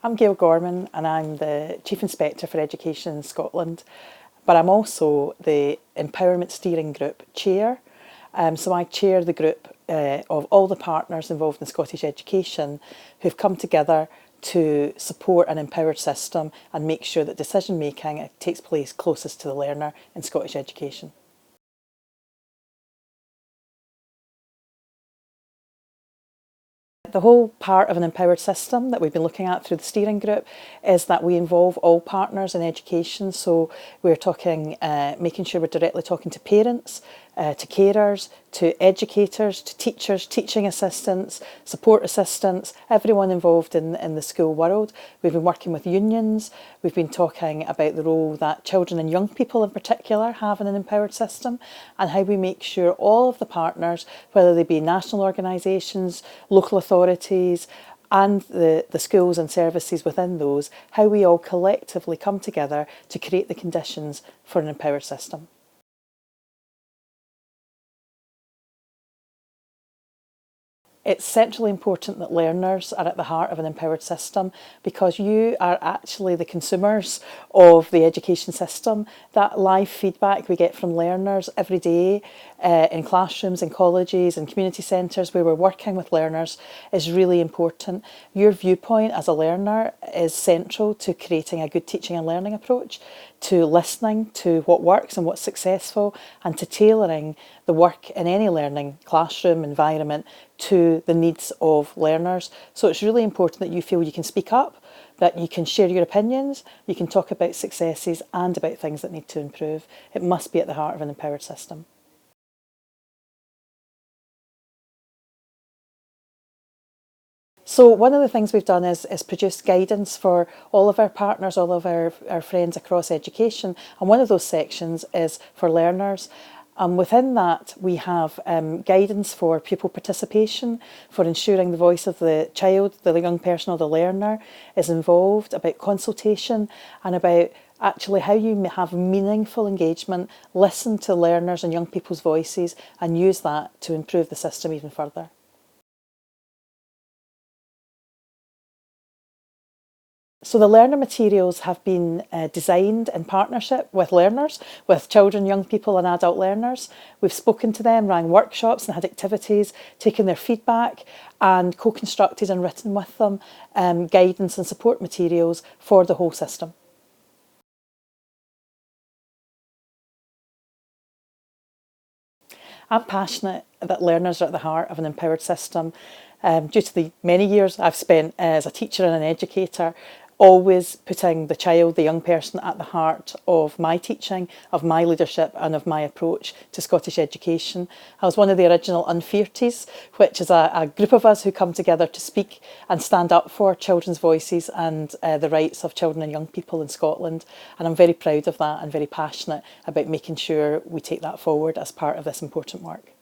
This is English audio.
I'm Gayle Gorman and I'm the Chief Inspector for Education in Scotland, but I'm also the Empowerment Steering Group Chair. So I chair the group of all the partners involved in Scottish education who've come together to support an empowered system and make sure that decision making takes place closest to the learner in Scottish education. The whole part of an empowered system that we've been looking at through the steering group is that we involve all partners in education. So we're talking, making sure we're directly talking to parents, to carers, to educators, to teachers, teaching assistants, support assistants, everyone involved in the school world. We've been working with unions. We've been talking about the role that children and young people in particular have in an empowered system and how we make sure all of the partners, whether they be national organisations, local authorities, and the schools and services within those, how we all collectively come together to create the conditions for an empowered system. It's centrally important that learners are at the heart of an empowered system because you are actually the consumers of the education system. That live feedback we get from learners every day in classrooms, in colleges, in community centres where we're working with learners is really important. Your viewpoint as a learner is central to creating a good teaching and learning approach, to listening to what works and what's successful, and to tailoring the work in any learning classroom environment to the needs of learners. So it's really important that you feel you can speak up, that you can share your opinions, you can talk about successes and about things that need to improve. It must be at the heart of an empowered system. So one of the things we've done is produce guidance for all of our partners, all of our friends across education. And one of those sections is for learners. Within that, we have guidance for pupil participation, for ensuring the voice of the child, the young person or the learner is involved, about consultation and about actually how you have meaningful engagement, listen to learners and young people's voices and use that to improve the system even further. So the learner materials have been designed in partnership with learners, with children, young people and adult learners. We've spoken to them, ran workshops and had activities, taken their feedback and co-constructed and written with them guidance and support materials for the whole system. I'm passionate that learners are at the heart of an empowered system. Due to the many years I've spent as a teacher and an educator, always putting the child, the young person at the heart of my teaching, of my leadership and of my approach to Scottish education. I was one of the original Unfairties, which is a group of us who come together to speak and stand up for children's voices and the rights of children and young people in Scotland. And I'm very proud of that and very passionate about making sure we take that forward as part of this important work.